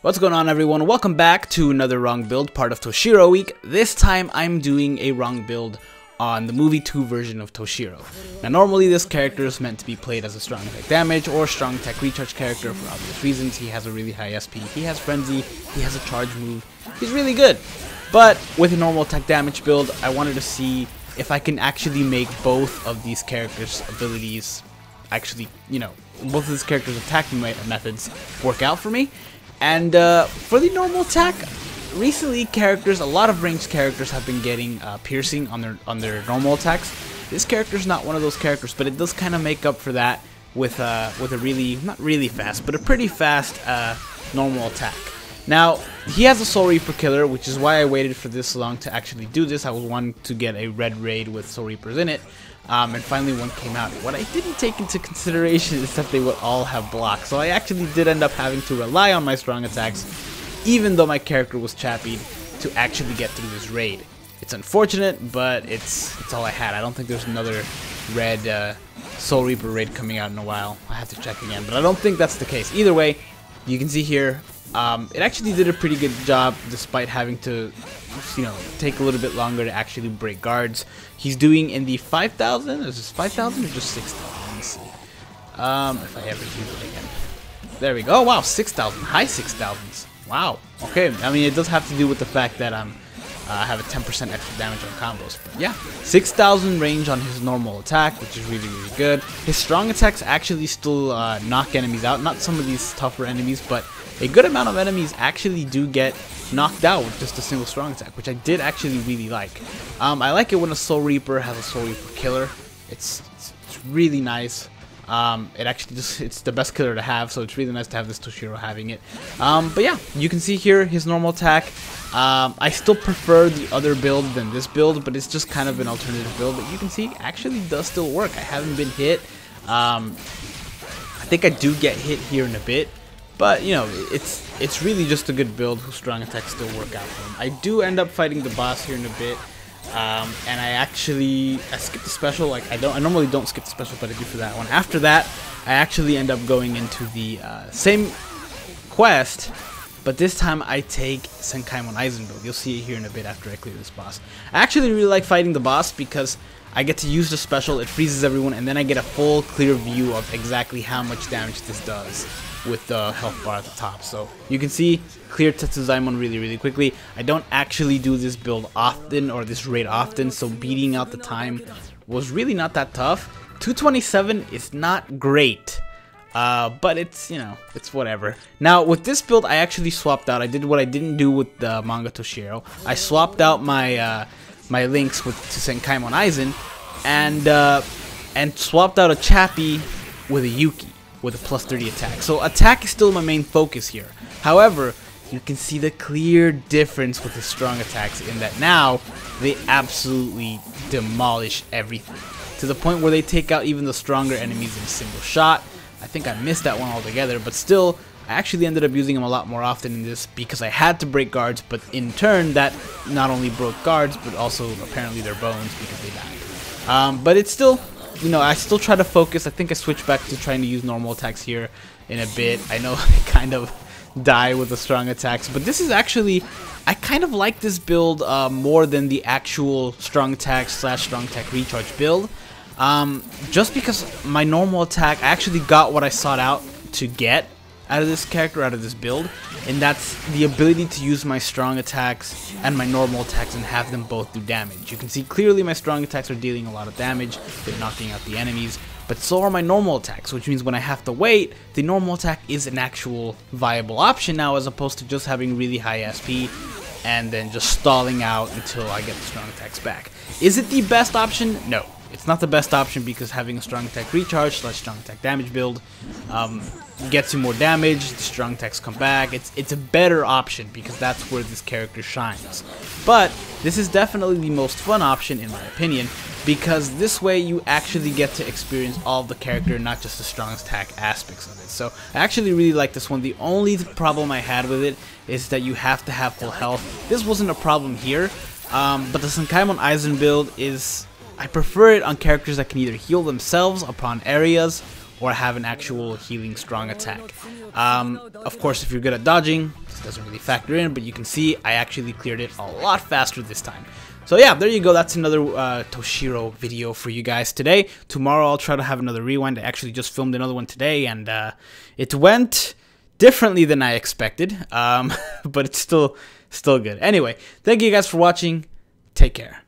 What's going on, everyone? Welcome back to another wrong build, part of Toshiro week. This time I'm doing a wrong build on the movie 2 version of Toshiro. Now normally this character is meant to be played as a strong attack damage or strong attack recharge character for obvious reasons. He has a really high SP, he has frenzy, he has a charge move, he's really good. But with a normal attack damage build, I wanted to see if I can actually make both of these characters' abilities actually, both of these characters' attack methods work out for me. And for the normal attack, recently a lot of ranged characters have been getting piercing on their normal attacks. This character is not one of those characters, but it does kind of make up for that with a really, not really fast, but a pretty fast normal attack. Now, he has a Soul Reaper killer, which is why I waited for this long to actually do this. I was wanting to get a red raid with Soul Reapers in it, and finally one came out. What I didn't take into consideration is that they would all have blocks, so I actually did end up having to rely on my strong attacks, even though my character was chappied, to actually get through this raid. It's unfortunate, but it's all I had. I don't think there's another red Soul Reaper raid coming out in a while. I have to check again, but I don't think that's the case. Either way, you can see here, it actually did a pretty good job despite having to, take a little bit longer to actually break guards. He's doing in the 5,000. Is this 5,000 or just 6,000? Let me see. If I ever use it again. There we go. Oh, wow, 6,000. High 6,000s. Wow. Okay. I mean, it does have to do with the fact that I have a 10% extra damage on combos. But yeah, 6,000 range on his normal attack, which is really, really good. His strong attacks actually still knock enemies out. Not some of these tougher enemies, but a good amount of enemies actually do get knocked out with just a single strong attack, which I did actually really like. I like it when a Soul Reaper has a Soul Reaper killer. It's really nice. It actually it's the best killer to have, so it's really nice to have this Toshiro having it. But yeah, you can see here his normal attack. I still prefer the other build than this build, but it's just kind of an alternative build. But you can see it actually does still work. I haven't been hit. I think I do get hit here in a bit, but it's really just a good build whose strong attacks still work out for him. I do end up fighting the boss here in a bit. And I skipped the special. Like I normally don't skip the special, but I do for that one. After that, I actually end up going into the same quest, but this time I take Senkaimon Aizen build. You'll see it here in a bit after I clear this boss. I actually really like fighting the boss because I get to use the special, it freezes everyone, and then I get a full clear view of exactly how much damage this does with the health bar at the top. So you can see clear Tetsuzaimon really, really quickly. I don't actually do this build often, or this raid often, so beating out the time was really not that tough. 227 is not great, but it's whatever. Now with this build, I actually swapped out. I did what I didn't do with the manga Toshiro. I swapped out my my links to Senkaimon Aizen, and swapped out a Chappie with a Yuki with a plus 30 attack. So attack is still my main focus here. However, you can see the clear difference with the strong attacks in that now they absolutely demolish everything, to the point where they take out even the stronger enemies in a single shot. I think I missed that one altogether, but still, I actually ended up using them a lot more often in this because I had to break guards, but in turn that not only broke guards, but also apparently their bones because they died. But it's still, I still try to focus. I think I switched back to trying to use normal attacks here in a bit. I know I kind of die with the strong attacks, but this is actually, I kind of like this build more than the actual strong attack / strong attack recharge build. Just because my normal attack, I actually got what I sought out to get out of this character, out of this build, and that's the ability to use my strong attacks and my normal attacks and have them both do damage. You can see clearly my strong attacks are dealing a lot of damage, they're knocking out the enemies, but so are my normal attacks, which means when I have to wait, the normal attack is an actual viable option now, as opposed to just having really high SP and then just stalling out until I get the strong attacks back. Is it the best option? No. It's not the best option because having a strong attack recharge / strong attack damage build gets you more damage, the strong attacks come back. It's a better option because that's where this character shines. But this is definitely the most fun option in my opinion, because this way you actually get to experience all of the character, not just the strong attack aspects of it. So I actually really like this one. The only problem I had with it is that you have to have full health. This wasn't a problem here, but the Senkaimon Aizen build is, I prefer it on characters that can either heal themselves upon areas or have an actual healing strong attack. Of course, if you're good at dodging, doesn't really factor in, but you can see I actually cleared it a lot faster this time. So yeah, there you go. That's another Toshiro video for you guys today. Tomorrow I'll try to have another rewind. I actually just filmed another one today, and it went differently than I expected, but it's still good. Anyway, thank you guys for watching. Take care.